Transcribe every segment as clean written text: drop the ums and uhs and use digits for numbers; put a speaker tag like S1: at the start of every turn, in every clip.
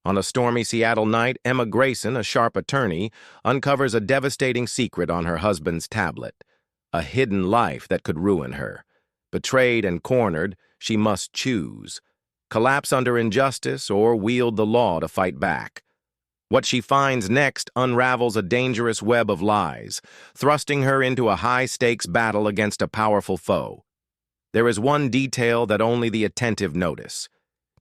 S1: On a stormy Seattle night, Emma Grayson, a sharp attorney, uncovers a devastating secret on her husband's tablet, a hidden life that could ruin her. Betrayed and cornered, she must choose: collapse under injustice or wield the law to fight back. What she finds next unravels a dangerous web of lies, thrusting her into a high-stakes battle against a powerful foe. There is one detail that only the attentive notice.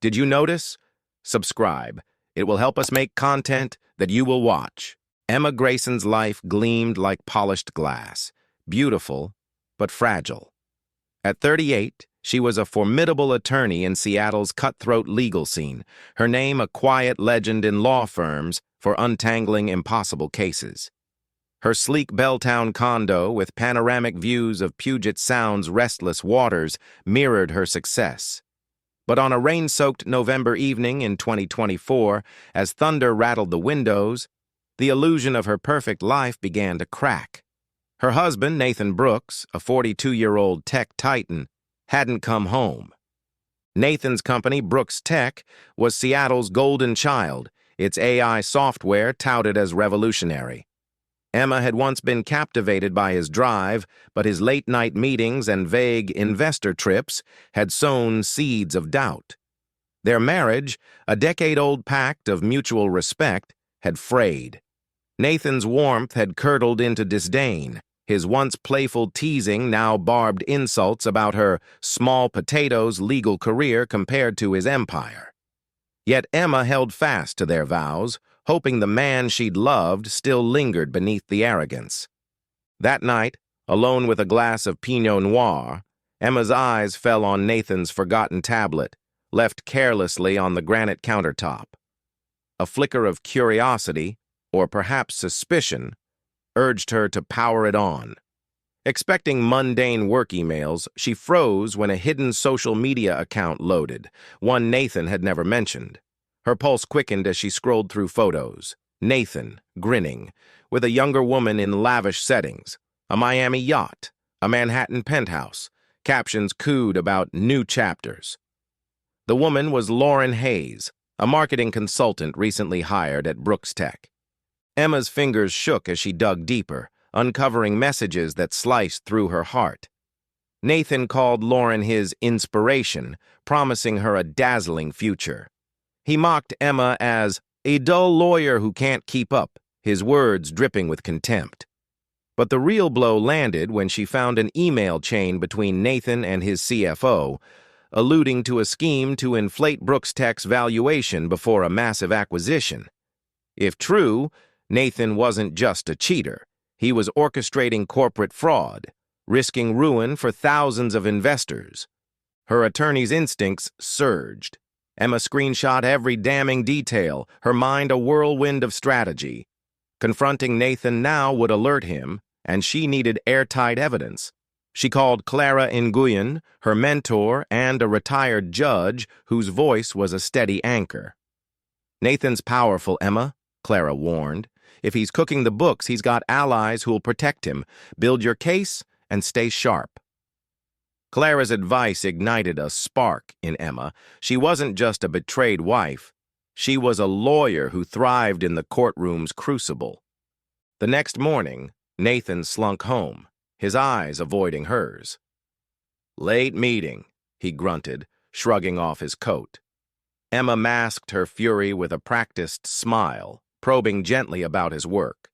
S1: Did you notice? Subscribe. It will help us make content that you will watch. Emma Grayson's life gleamed like polished glass, beautiful but fragile. At 38, she was a formidable attorney in Seattle's cutthroat legal scene, her name a quiet legend in law firms for untangling impossible cases. Her sleek Belltown condo with panoramic views of Puget Sound's restless waters mirrored her success. But on a rain-soaked November evening in 2024, as thunder rattled the windows, the illusion of her perfect life began to crack. Her husband, Nathan Brooks, a 42-year-old tech titan, hadn't come home. Nathan's company, Brooks Tech, was Seattle's golden child, its AI software touted as revolutionary. Emma had once been captivated by his drive, but his late-night meetings and vague investor trips had sown seeds of doubt. Their marriage, a decade-old pact of mutual respect, had frayed. Nathan's warmth had curdled into disdain, his once playful teasing now barbed insults about her small potatoes legal career compared to his empire. Yet Emma held fast to their vows, hoping the man she'd loved still lingered beneath the arrogance. That night, alone with a glass of Pinot Noir, Emma's eyes fell on Nathan's forgotten tablet, left carelessly on the granite countertop. A flicker of curiosity, or perhaps suspicion, urged her to power it on. Expecting mundane work emails, she froze when a hidden social media account loaded, one Nathan had never mentioned. Her pulse quickened as she scrolled through photos. Nathan, grinning, with a younger woman in lavish settings, a Miami yacht, a Manhattan penthouse, captions cooed about new chapters. The woman was Lauren Hayes, a marketing consultant recently hired at Brooks Tech. Emma's fingers shook as she dug deeper, uncovering messages that sliced through her heart. Nathan called Lauren his inspiration, promising her a dazzling future. He mocked Emma as a dull lawyer who can't keep up, his words dripping with contempt. But the real blow landed when she found an email chain between Nathan and his CFO, alluding to a scheme to inflate Brooks Tech's valuation before a massive acquisition. If true, Nathan wasn't just a cheater. He was orchestrating corporate fraud, risking ruin for thousands of investors. Her attorney's instincts surged. Emma screenshot every damning detail, her mind a whirlwind of strategy. Confronting Nathan now would alert him, and she needed airtight evidence. She called Clara Nguyen, her mentor and a retired judge whose voice was a steady anchor. "Nathan's powerful, Emma," Clara warned. "If he's cooking the books, he's got allies who'll protect him. Build your case and stay sharp." Clara's advice ignited a spark in Emma. She wasn't just a betrayed wife. She was a lawyer who thrived in the courtroom's crucible. The next morning, Nathan slunk home, his eyes avoiding hers. "Late meeting," he grunted, shrugging off his coat. Emma masked her fury with a practiced smile, probing gently about his work.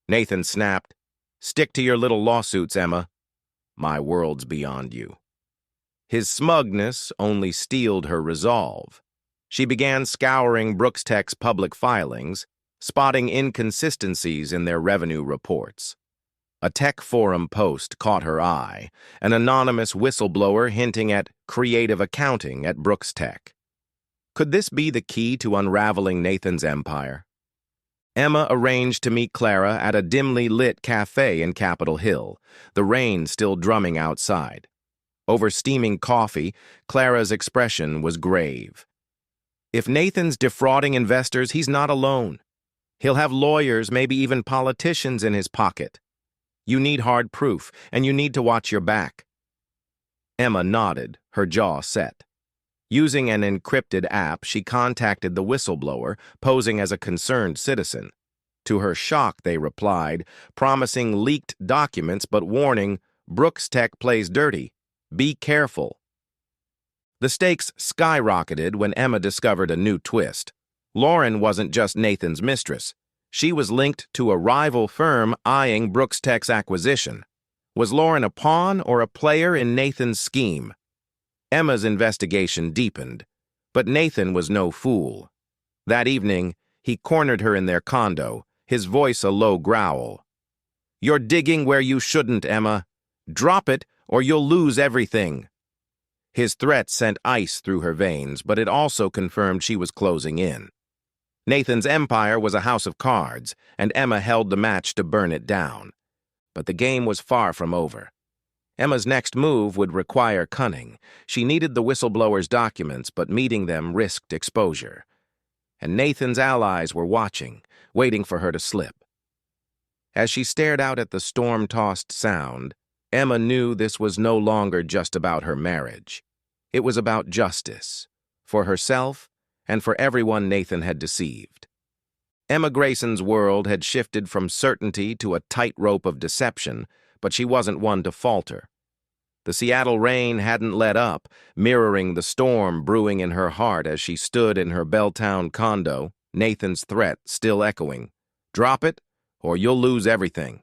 S1: Nathan snapped, "Stick to your little lawsuits, Emma. My world's beyond you." His smugness only steeled her resolve. She began scouring Brooks Tech's public filings, spotting inconsistencies in their revenue reports. A tech forum post caught her eye, an anonymous whistleblower hinting at creative accounting at Brooks Tech. Could this be the key to unraveling Nathan's empire? Emma arranged to meet Clara at a dimly lit cafe in Capitol Hill, the rain still drumming outside. Over steaming coffee, Clara's expression was grave. If Nathan's defrauding investors, he's not alone. He'll have lawyers, maybe even politicians in his pocket. You need hard proof, and you need to watch your back. Emma nodded, her jaw set. Using an encrypted app, she contacted the whistleblower, posing as a concerned citizen. To her shock, they replied, promising leaked documents but warning, Brooks Tech plays dirty. Be careful. The stakes skyrocketed when Emma discovered a new twist. Lauren wasn't just Nathan's mistress. She was linked to a rival firm eyeing Brooks Tech's acquisition. Was Lauren a pawn or a player in Nathan's scheme? Emma's investigation deepened, but Nathan was no fool. That evening, he cornered her in their condo, his voice a low growl. "You're digging where you shouldn't, Emma. Drop it, or you'll lose everything." His threat sent ice through her veins, but it also confirmed she was closing in. Nathan's empire was a house of cards, and Emma held the match to burn it down. But the game was far from over. Emma's next move would require cunning. She needed the whistleblower's documents, but meeting them risked exposure. And Nathan's allies were watching, waiting for her to slip. As she stared out at the storm-tossed Sound, Emma knew this was no longer just about her marriage. It was about justice, for herself and for everyone Nathan had deceived. Emma Grayson's world had shifted from certainty to a tightrope of deception, but she wasn't one to falter. The Seattle rain hadn't let up, mirroring the storm brewing in her heart as she stood in her Belltown condo, Nathan's threat still echoing. Drop it, or you'll lose everything.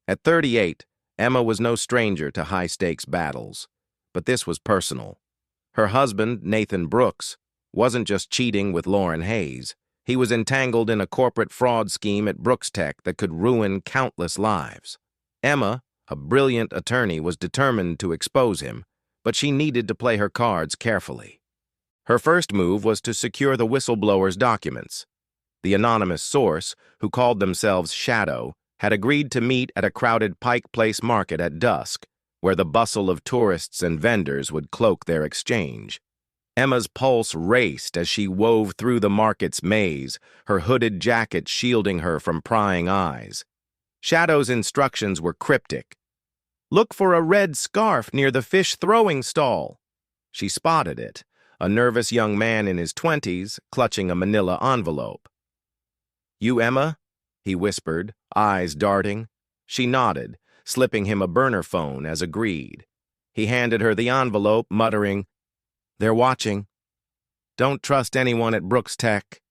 S1: At 38, Emma was no stranger to high-stakes battles, but this was personal. Her husband, Nathan Brooks, wasn't just cheating with Lauren Hayes. He was entangled in a corporate fraud scheme at Brooks Tech that could ruin countless lives. Emma, a brilliant attorney, was determined to expose him, but she needed to play her cards carefully. Her first move was to secure the whistleblower's documents. The anonymous source, who called themselves Shadow, had agreed to meet at a crowded Pike Place market at dusk, where the bustle of tourists and vendors would cloak their exchange. Emma's pulse raced as she wove through the market's maze, her hooded jacket shielding her from prying eyes. Shadow's instructions were cryptic. "Look for a red scarf near the fish throwing stall." She spotted it, a nervous young man in his 20s, clutching a manila envelope. "You Emma?" he whispered, eyes darting. She nodded, slipping him a burner phone as agreed. He handed her the envelope, muttering, "They're watching. Don't trust anyone at Brooks Tech."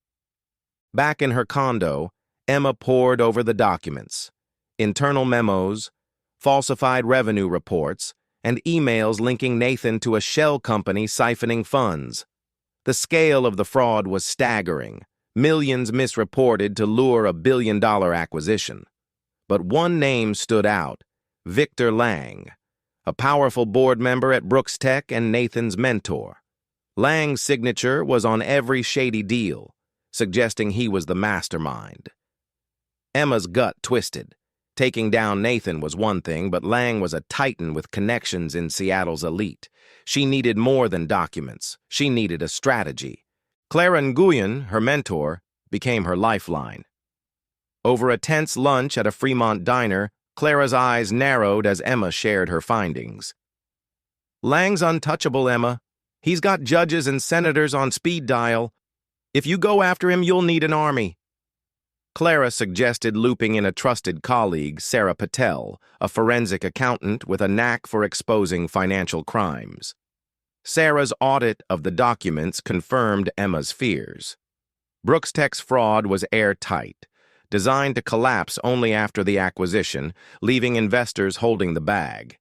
S1: Back in her condo, Emma pored over the documents. Internal memos, falsified revenue reports, and emails linking Nathan to a shell company siphoning funds. The scale of the fraud was staggering. Millions misreported to lure a billion-dollar acquisition. But one name stood out, Victor Lang, a powerful board member at Brooks Tech and Nathan's mentor. Lang's signature was on every shady deal, suggesting he was the mastermind. Emma's gut twisted. Taking down Nathan was one thing, but Lang was a titan with connections in Seattle's elite. She needed more than documents. She needed a strategy. Clara Nguyen, her mentor, became her lifeline. Over a tense lunch at a Fremont diner, Clara's eyes narrowed as Emma shared her findings. "Lang's untouchable, Emma. He's got judges and senators on speed dial. If you go after him, you'll need an army." Clara suggested looping in a trusted colleague, Sarah Patel, a forensic accountant with a knack for exposing financial crimes. Sarah's audit of the documents confirmed Emma's fears. Brooks Tech's fraud was airtight, designed to collapse only after the acquisition, leaving investors holding the bag.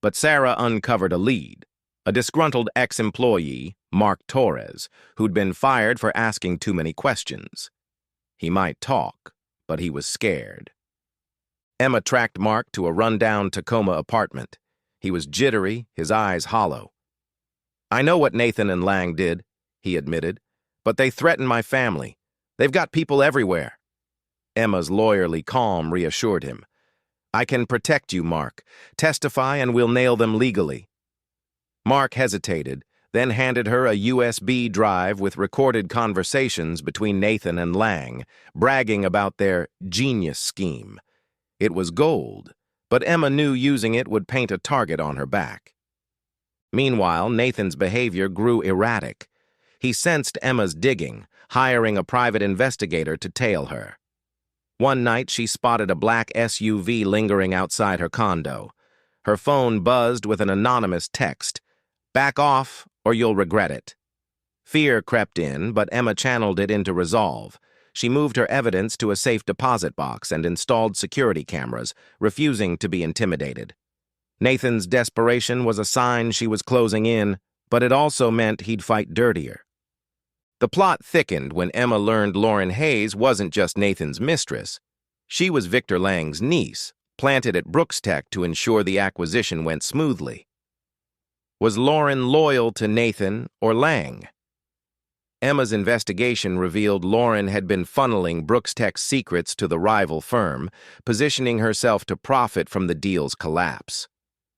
S1: But Sarah uncovered a lead, a disgruntled ex-employee, Mark Torres, who'd been fired for asking too many questions. He might talk, but he was scared. Emma tracked Mark to a rundown Tacoma apartment. He was jittery, his eyes hollow. "I know what Nathan and Lang did," he admitted, "but they threaten my family. They've got people everywhere." Emma's lawyerly calm reassured him. "I can protect you, Mark. Testify and we'll nail them legally." Mark hesitated, then handed her a USB drive with recorded conversations between Nathan and Lang, bragging about their genius scheme. It was gold, but Emma knew using it would paint a target on her back. Meanwhile, Nathan's behavior grew erratic. He sensed Emma's digging, hiring a private investigator to tail her. One night, she spotted a black SUV lingering outside her condo. Her phone buzzed with an anonymous text, "Back off, or you'll regret it." Fear crept in, but Emma channeled it into resolve. She moved her evidence to a safe deposit box and installed security cameras, refusing to be intimidated. Nathan's desperation was a sign she was closing in, but it also meant he'd fight dirtier. The plot thickened when Emma learned Lauren Hayes wasn't just Nathan's mistress. She was Victor Lang's niece, planted at Brooks Tech to ensure the acquisition went smoothly. Was Lauren loyal to Nathan or Lang? Emma's investigation revealed Lauren had been funneling Brooks Tech's secrets to the rival firm, positioning herself to profit from the deal's collapse.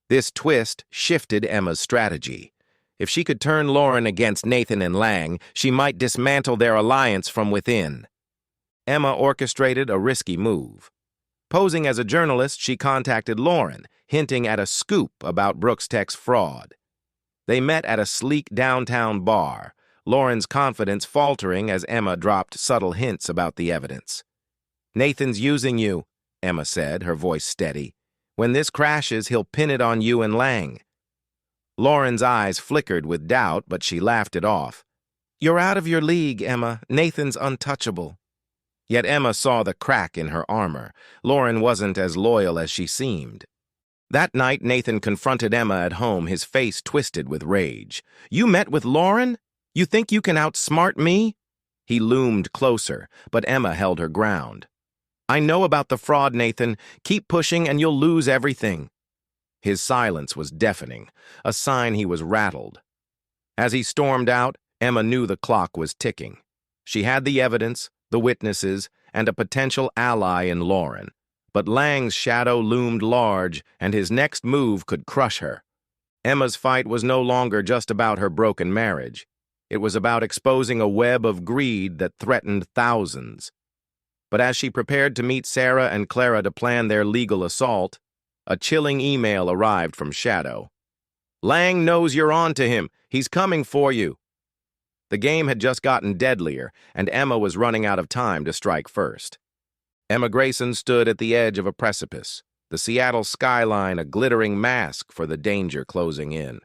S1: This twist shifted Emma's strategy. If she could turn Lauren against Nathan and Lang, she might dismantle their alliance from within. Emma orchestrated a risky move. Posing as a journalist, she contacted Lauren, hinting at a scoop about Brooks Tech's fraud. They met at a sleek downtown bar, Lauren's confidence faltering as Emma dropped subtle hints about the evidence. "Nathan's using you," Emma said, her voice steady. "When this crashes, he'll pin it on you and Lang." Lauren's eyes flickered with doubt, but she laughed it off. "You're out of your league, Emma. Nathan's untouchable." Yet Emma saw the crack in her armor. Lauren wasn't as loyal as she seemed. That night, Nathan confronted Emma at home, his face twisted with rage. "You met with Lauren? You think you can outsmart me?" He loomed closer, but Emma held her ground. "I know about the fraud, Nathan. Keep pushing and you'll lose everything." His silence was deafening, a sign he was rattled. As he stormed out, Emma knew the clock was ticking. She had the evidence, the witnesses, and a potential ally in Lauren. But Lang's shadow loomed large, and his next move could crush her. Emma's fight was no longer just about her broken marriage. It was about exposing a web of greed that threatened thousands. But as she prepared to meet Sarah and Clara to plan their legal assault, a chilling email arrived from Shadow. "Lang knows you're on to him. He's coming for you." The game had just gotten deadlier, and Emma was running out of time to strike first. Emma Grayson stood at the edge of a precipice, the Seattle skyline a glittering mask for the danger closing in.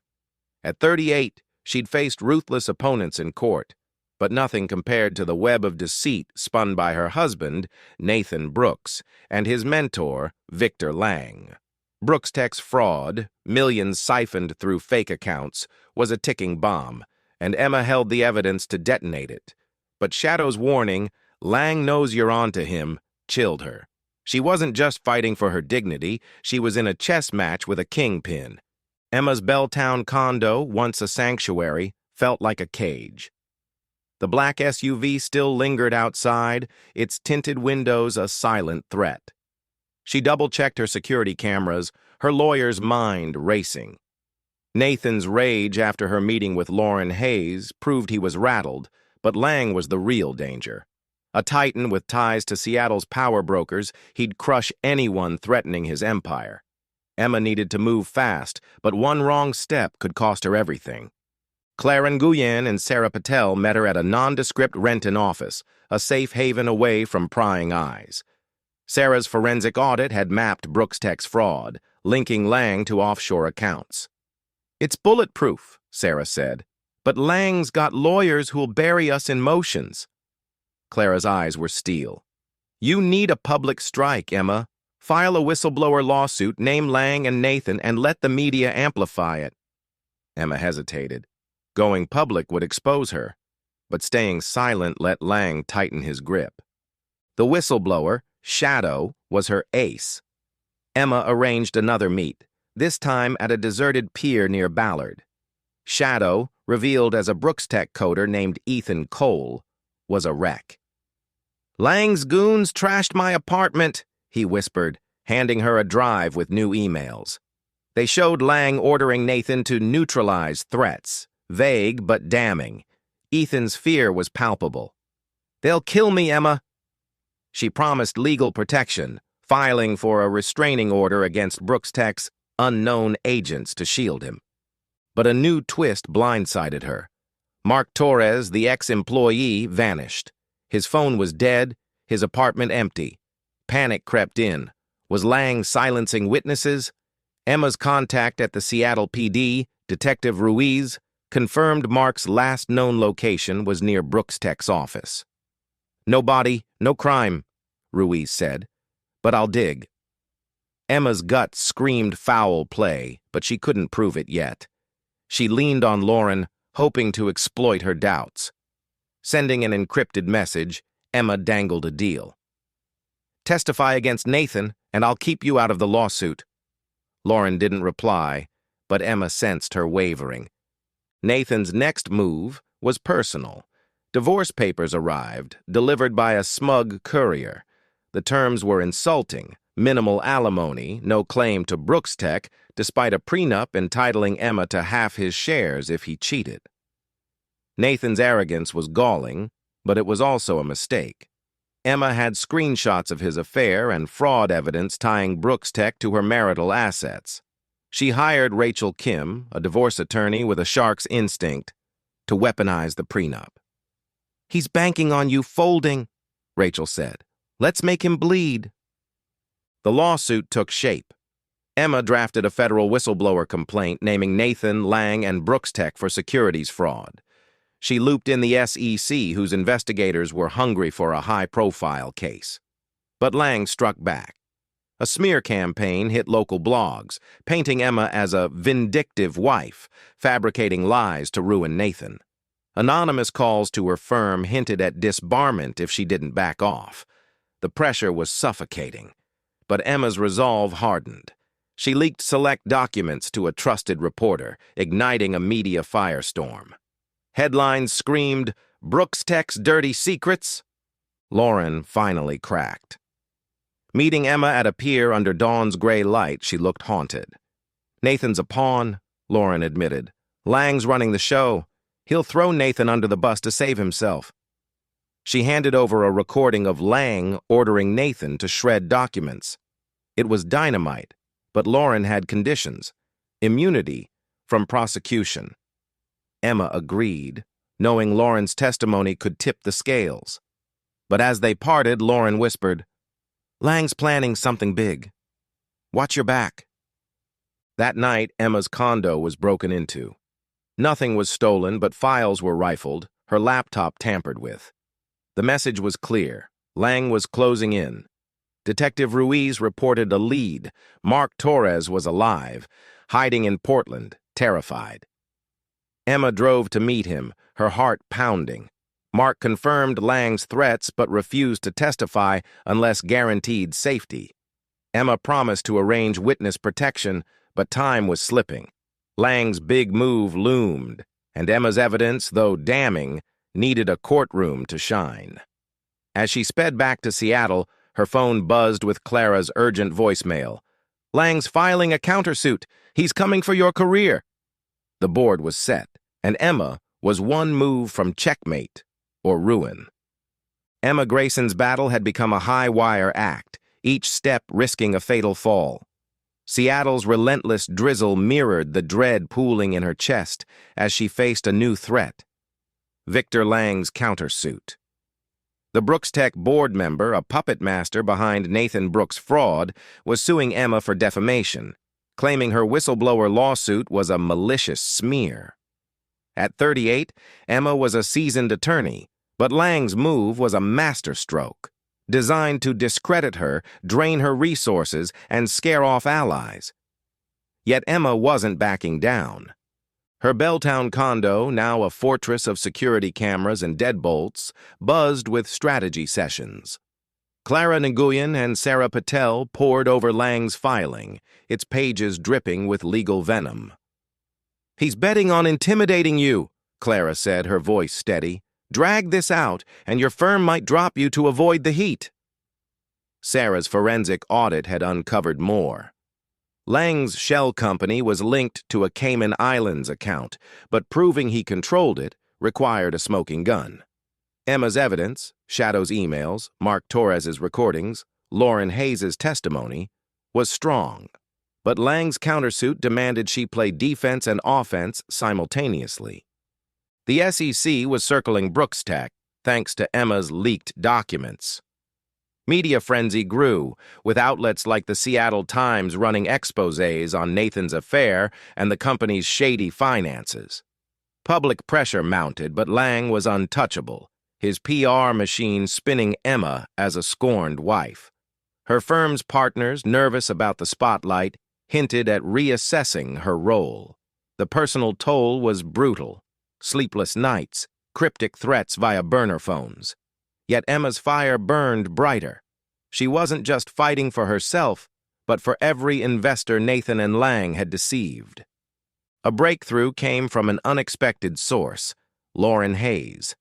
S1: At 38, she'd faced ruthless opponents in court, but nothing compared to the web of deceit spun by her husband, Nathan Brooks, and his mentor, Victor Lang. Brooks Tech's fraud, millions siphoned through fake accounts, was a ticking bomb, and Emma held the evidence to detonate it. But Shadow's warning, "Lang knows you're on to him," chilled her. She wasn't just fighting for her dignity, she was in a chess match with a kingpin. Emma's Belltown condo, once a sanctuary, felt like a cage. The black SUV still lingered outside, its tinted windows a silent threat. She double-checked her security cameras, her lawyer's mind racing. Nathan's rage after her meeting with Lauren Hayes proved he was rattled, but Lang was the real danger. A titan with ties to Seattle's power brokers, he'd crush anyone threatening his empire. Emma needed to move fast, but one wrong step could cost her everything. Clara Nguyen and Sarah Patel met her at a nondescript Renton office, a safe haven away from prying eyes. Sarah's forensic audit had mapped Brooks Tech's fraud, linking Lang to offshore accounts. "It's bulletproof," Sarah said, "but Lang's got lawyers who'll bury us in motions." Clara's eyes were steel. "You need a public strike, Emma. File a whistleblower lawsuit, name Lang and Nathan, and let the media amplify it." Emma hesitated. Going public would expose her, but staying silent let Lang tighten his grip. The whistleblower, Shadow, was her ace. Emma arranged another meet, this time at a deserted pier near Ballard. Shadow, revealed as a Brooks Tech coder named Ethan Cole, was a wreck. "Lang's goons trashed my apartment," he whispered, handing her a drive with new emails. They showed Lang ordering Nathan to neutralize threats, vague but damning. Ethan's fear was palpable. "They'll kill me, Emma." She promised legal protection, filing for a restraining order against Brooks Tech's unknown agents to shield him. But a new twist blindsided her. Mark Torres, the ex-employee, vanished. His phone was dead, his apartment empty. Panic crept in. Was Lang silencing witnesses? Emma's contact at the Seattle PD, Detective Ruiz, confirmed Mark's last known location was near Brooks Tech's office. "No body, no crime," Ruiz said, "but I'll dig." Emma's gut screamed foul play, but she couldn't prove it yet. She leaned on Lauren, hoping to exploit her doubts. Sending an encrypted message, Emma dangled a deal. "Testify against Nathan, and I'll keep you out of the lawsuit." Lauren didn't reply, but Emma sensed her wavering. Nathan's next move was personal. Divorce papers arrived, delivered by a smug courier. The terms were insulting: minimal alimony, no claim to Brooks Tech, despite a prenup entitling Emma to half his shares if he cheated. Nathan's arrogance was galling, but it was also a mistake. Emma had screenshots of his affair and fraud evidence tying Brooks Tech to her marital assets. She hired Rachel Kim, a divorce attorney with a shark's instinct, to weaponize the prenup. "He's banking on you folding," Rachel said. "Let's make him bleed." The lawsuit took shape. Emma drafted a federal whistleblower complaint naming Nathan, Lang, and Brooks Tech for securities fraud. She looped in the SEC, whose investigators were hungry for a high-profile case. But Lang struck back. A smear campaign hit local blogs, painting Emma as a vindictive wife, fabricating lies to ruin Nathan. Anonymous calls to her firm hinted at disbarment if she didn't back off. The pressure was suffocating, but Emma's resolve hardened. She leaked select documents to a trusted reporter, igniting a media firestorm. Headlines screamed, "Brooks Tech's dirty secrets." Lauren finally cracked. Meeting Emma at a pier under dawn's gray light, she looked haunted. "Nathan's a pawn," Lauren admitted. "Lang's running the show. He'll throw Nathan under the bus to save himself." She handed over a recording of Lang ordering Nathan to shred documents. It was dynamite, but Lauren had conditions: immunity from prosecution. Emma agreed, knowing Lauren's testimony could tip the scales. But as they parted, Lauren whispered, "Lang's planning something big. Watch your back." That night, Emma's condo was broken into. Nothing was stolen, but files were rifled, her laptop tampered with. The message was clear: Lang was closing in. Detective Ruiz reported a lead. Mark Torres was alive, hiding in Portland, terrified. Emma drove to meet him, her heart pounding. Mark confirmed Lang's threats but refused to testify unless guaranteed safety. Emma promised to arrange witness protection, but time was slipping. Lang's big move loomed, and Emma's evidence, though damning, needed a courtroom to shine. As she sped back to Seattle, her phone buzzed with Clara's urgent voicemail. "Lang's filing a countersuit. He's coming for your career." The board was set, and Emma was one move from checkmate or ruin. Emma Grayson's battle had become a high-wire act, each step risking a fatal fall. Seattle's relentless drizzle mirrored the dread pooling in her chest as she faced a new threat: Victor Lang's countersuit. The Brooks Tech board member, a puppet master behind Nathan Brooks' fraud, was suing Emma for defamation, claiming her whistleblower lawsuit was a malicious smear. At 38, Emma was a seasoned attorney, but Lang's move was a masterstroke, designed to discredit her, drain her resources, and scare off allies. Yet Emma wasn't backing down. Her Belltown condo, now a fortress of security cameras and deadbolts, buzzed with strategy sessions. Clara Nguyen and Sarah Patel pored over Lang's filing, its pages dripping with legal venom. "He's betting on intimidating you," Clara said, her voice steady. "Drag this out, and your firm might drop you to avoid the heat." Sarah's forensic audit had uncovered more. Lang's shell company was linked to a Cayman Islands account, but proving he controlled it required a smoking gun. Emma's evidence, Shadow's emails, Mark Torres's recordings, Lauren Hayes' testimony, was strong. but Lang's countersuit demanded she play defense and offense simultaneously. The SEC was circling Brooks Tech, thanks to Emma's leaked documents. Media frenzy grew, with outlets like the Seattle Times running exposés on Nathan's affair and the company's shady finances. Public pressure mounted, but Lang was untouchable, his PR machine spinning Emma as a scorned wife. Her firm's partners, nervous about the spotlight, hinted at reassessing her role. The personal toll was brutal: sleepless nights, cryptic threats via burner phones. Yet Emma's fire burned brighter. She wasn't just fighting for herself, but for every investor Nathan and Lang had deceived. A breakthrough came from an unexpected source: Lauren Hayes.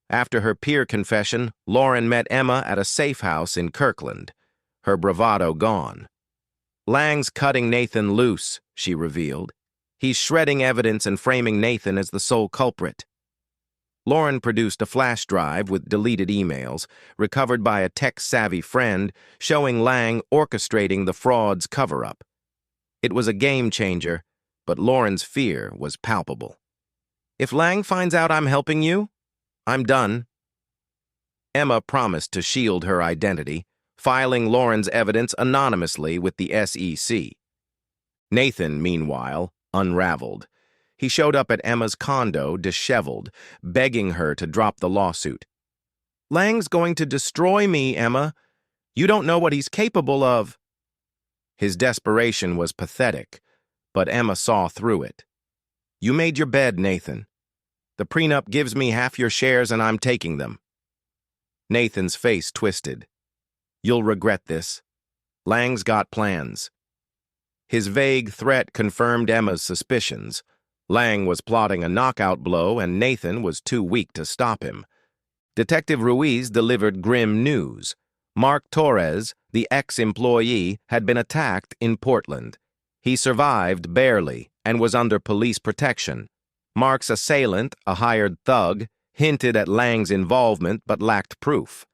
S1: After her peer confession, Lauren met Emma at a safe house in Kirkland, her bravado gone. "Lang's cutting Nathan loose," she revealed. "He's shredding evidence and framing Nathan as the sole culprit." Lauren produced a flash drive with deleted emails, recovered by a tech-savvy friend, showing Lang orchestrating the fraud's cover-up. It was a game-changer, but Lauren's fear was palpable. "If Lang finds out I'm helping you, I'm done." Emma promised to shield her identity, filing Lauren's evidence anonymously with the SEC. Nathan, meanwhile, unraveled. He showed up at Emma's condo, disheveled, begging her to drop the lawsuit. "Lang's going to destroy me, Emma. You don't know what he's capable of." His desperation was pathetic, but Emma saw through it. "You made your bed, Nathan. The prenup gives me half your shares and I'm taking them." Nathan's face twisted. "You'll regret this. Lang's got plans." His vague threat confirmed Emma's suspicions. Lang was plotting a knockout blow, and Nathan was too weak to stop him. Detective Ruiz delivered grim news. Mark Torres, the ex-employee, had been attacked in Portland. He survived barely and was under police protection. Mark's assailant, a hired thug, hinted at Lang's involvement but lacked proof.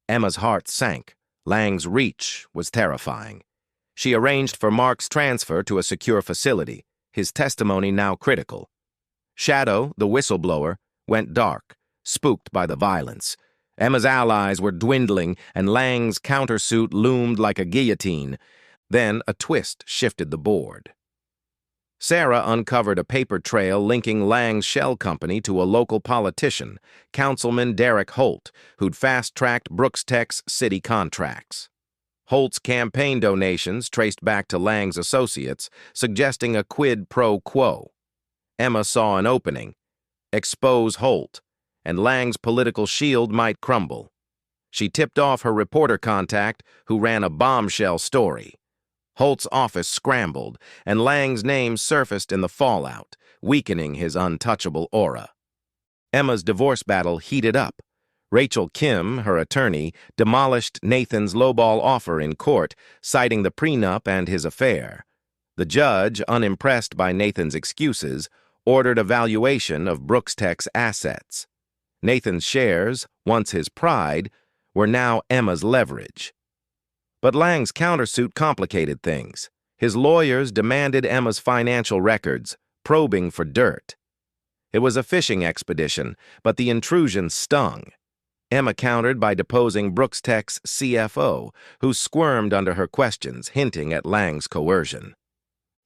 S1: Emma's heart sank. Lang's reach was terrifying. She arranged for Mark's transfer to a secure facility, his testimony now critical. Shadow, the whistleblower, went dark, spooked by the violence. Emma's allies were dwindling, and Lang's countersuit loomed like a guillotine. Then a twist shifted the board. Sarah uncovered a paper trail linking Lang's shell company to a local politician, Councilman Derek Holt, who'd fast-tracked Brooks Tech's city contracts. Holt's campaign donations traced back to Lang's associates, suggesting a quid pro quo. Emma saw an opening: expose Holt, and Lang's political shield might crumble. She tipped off her reporter contact, who ran a bombshell story. Holt's office scrambled, and Lang's name surfaced in the fallout, weakening his untouchable aura. Emma's divorce battle heated up. Rachel Kim, her attorney, demolished Nathan's lowball offer in court, citing the prenup and his affair. The judge, unimpressed by Nathan's excuses, ordered a valuation of Brooks Tech's assets. Nathan's shares, once his pride, were now Emma's leverage. But Lang's countersuit complicated things. His lawyers demanded Emma's financial records, probing for dirt. It was a fishing expedition, but the intrusion stung. Emma countered by deposing Brooks Tech's CFO, who squirmed under her questions, hinting at Lang's coercion.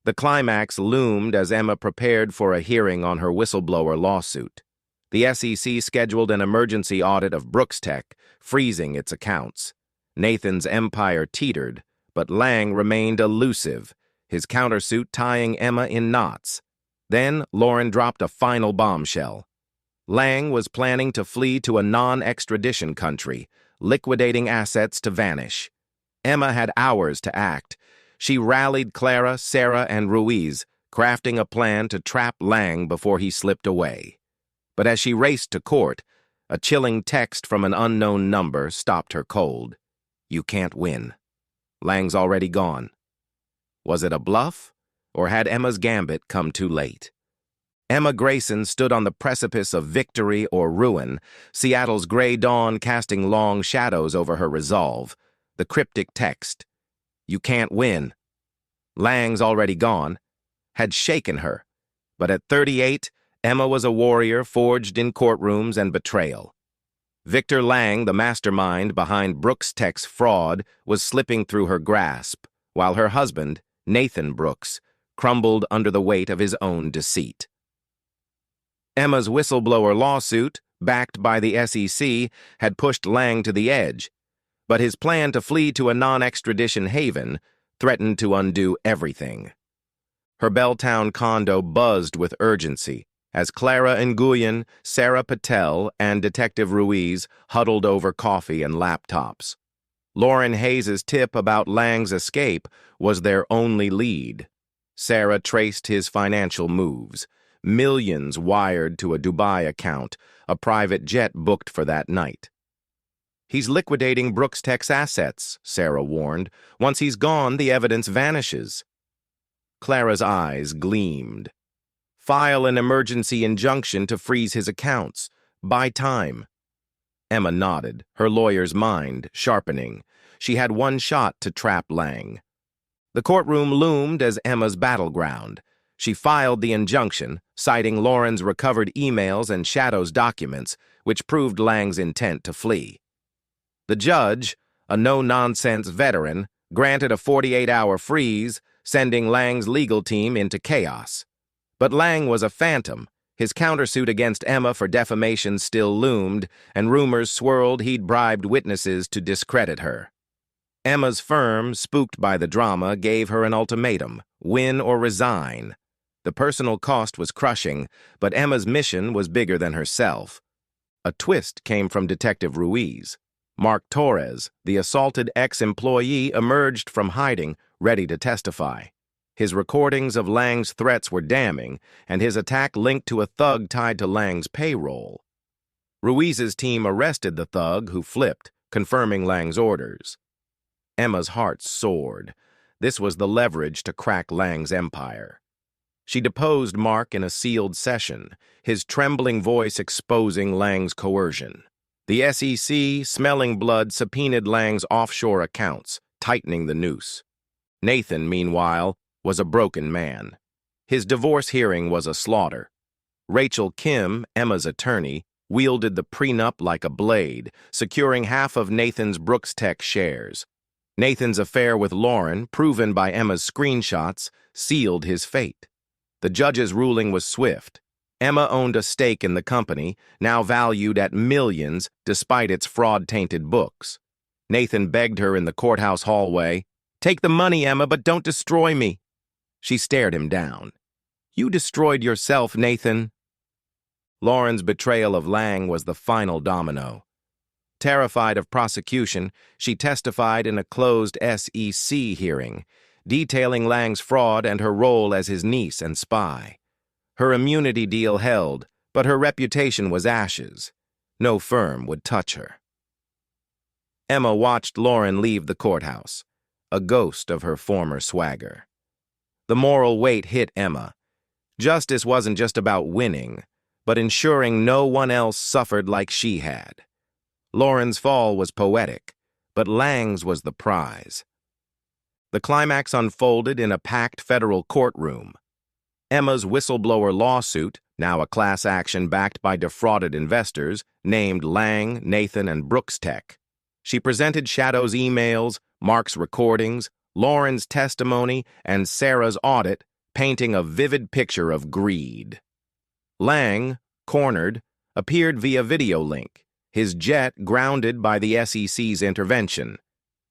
S1: The climax loomed as Emma prepared for a hearing on her whistleblower lawsuit. The SEC scheduled an emergency audit of Brooks Tech, freezing its accounts. Nathan's empire teetered, but Lang remained elusive, his countersuit tying Emma in knots. Then Lauren dropped a final bombshell. Lang was planning to flee to a non-extradition country, liquidating assets to vanish. Emma had hours to act. She rallied Clara, Sarah, and Ruiz, crafting a plan to trap Lang before he slipped away. But as she raced to court, a chilling text from an unknown number stopped her cold. "You can't win. Lang's already gone." Was it a bluff, or had Emma's gambit come too late? Emma Grayson stood on the precipice of victory or ruin, Seattle's gray dawn casting long shadows over her resolve. The cryptic text: "You can't win." Lang's already gone, had shaken her. But at 38, Emma was a warrior forged in courtrooms and betrayal. Victor Lang, the mastermind behind Brooks Tech's fraud, was slipping through her grasp, while her husband, Nathan Brooks, crumbled under the weight of his own deceit. Emma's whistleblower lawsuit, backed by the SEC, had pushed Lang to the edge, but his plan to flee to a non-extradition haven threatened to undo everything. Her Belltown condo buzzed with urgency as Clara Nguyen, Sarah Patel, and Detective Ruiz huddled over coffee and laptops. Lauren Hayes' tip about Lang's escape was their only lead. Sarah traced his financial moves. Millions wired to a Dubai account, a private jet booked for that night. "He's liquidating Brooks Tech's assets," Sarah warned. "Once he's gone, the evidence vanishes." Clara's eyes gleamed. "File an emergency injunction to freeze his accounts. Buy time." Emma nodded, her lawyer's mind sharpening. She had one shot to trap Lang. The courtroom loomed as Emma's battleground. She filed the injunction, citing Lauren's recovered emails and Shadow's documents, which proved Lang's intent to flee. The judge, a no-nonsense veteran, granted a 48-hour freeze, sending Lang's legal team into chaos. But Lang was a phantom. His countersuit against Emma for defamation still loomed, and rumors swirled he'd bribed witnesses to discredit her. Emma's firm, spooked by the drama, gave her an ultimatum: win or resign. The personal cost was crushing, but Emma's mission was bigger than herself. A twist came from Detective Ruiz. Mark Torres, the assaulted ex-employee, emerged from hiding, ready to testify. His recordings of Lang's threats were damning, and his attack linked to a thug tied to Lang's payroll. Ruiz's team arrested the thug, who flipped, confirming Lang's orders. Emma's heart soared. This was the leverage to crack Lang's empire. She deposed Mark in a sealed session, his trembling voice exposing Lang's coercion. The SEC, smelling blood, subpoenaed Lang's offshore accounts, tightening the noose. Nathan, meanwhile, was a broken man. His divorce hearing was a slaughter. Rachel Kim, Emma's attorney, wielded the prenup like a blade, securing half of Nathan's Brooks Tech shares. Nathan's affair with Lauren, proven by Emma's screenshots, sealed his fate. The judge's ruling was swift. Emma owned a stake in the company, now valued at millions despite its fraud-tainted books. Nathan begged her in the courthouse hallway, "Take the money, Emma, but don't destroy me." She stared him down. "You destroyed yourself, Nathan." Lauren's betrayal of Lang was the final domino. Terrified of prosecution, she testified in a closed SEC hearing, detailing Lang's fraud and her role as his niece and spy. Her immunity deal held, but her reputation was ashes. No firm would touch her. Emma watched Lauren leave the courthouse, a ghost of her former swagger. The moral weight hit Emma. Justice wasn't just about winning, but ensuring no one else suffered like she had. Lauren's fall was poetic, but Lang's was the prize. The climax unfolded in a packed federal courtroom. Emma's whistleblower lawsuit, now a class action backed by defrauded investors, named Lang, Nathan, and Brooks Tech. She presented Shadow's emails, Mark's recordings, Lauren's testimony, and Sarah's audit, painting a vivid picture of greed. Lang, cornered, appeared via video link, his jet grounded by the SEC's intervention.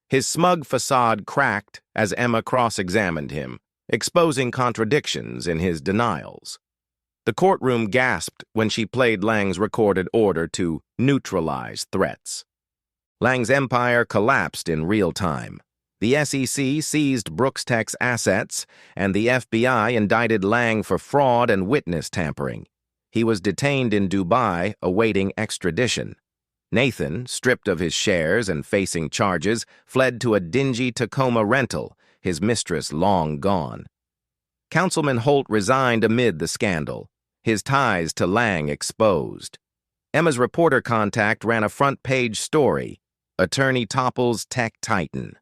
S1: His smug facade cracked as Emma cross-examined him, exposing contradictions in his denials. The courtroom gasped when she played Lang's recorded order to neutralize threats. Lang's empire collapsed in real time. The SEC seized Brooks Tech's assets, and the FBI indicted Lang for fraud and witness tampering. He was detained in Dubai, awaiting extradition. Nathan, stripped of his shares and facing charges, fled to a dingy Tacoma rental, his mistress long gone. Councilman Holt resigned amid the scandal, his ties to Lang exposed. Emma's reporter contact ran a front-page story: Attorney topples tech titan.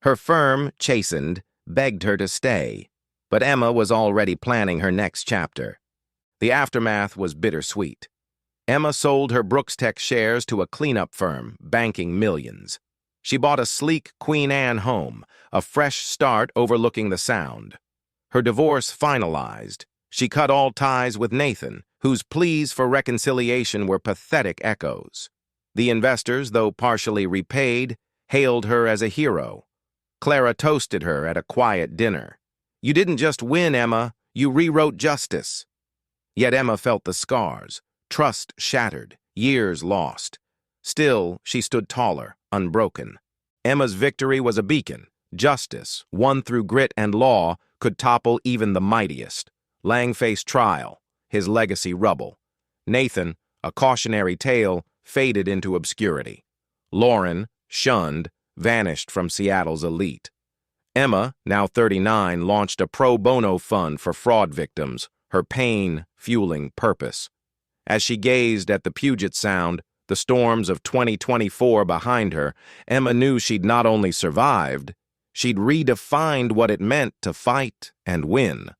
S1: Her firm, chastened, begged her to stay. But Emma was already planning her next chapter. The aftermath was bittersweet. Emma sold her Brooks Tech shares to a cleanup firm, banking millions. She bought a sleek Queen Anne home, a fresh start overlooking the Sound. Her divorce finalized. She cut all ties with Nathan, whose pleas for reconciliation were pathetic echoes. The investors, though partially repaid, hailed her as a hero. Clara toasted her at a quiet dinner. "You didn't just win, Emma, you rewrote justice." Yet Emma felt the scars, trust shattered, years lost. Still, she stood taller, unbroken. Emma's victory was a beacon. Justice, won through grit and law, could topple even the mightiest. Lang faced trial, his legacy rubble. Nathan, a cautionary tale, faded into obscurity. Lauren, shunned, vanished from Seattle's elite. Emma, now 39, launched a pro bono fund for fraud victims, her pain fueling purpose. As she gazed at the Puget Sound, the storms of 2024 behind her, Emma knew she'd not only survived, she'd redefined what it meant to fight and win.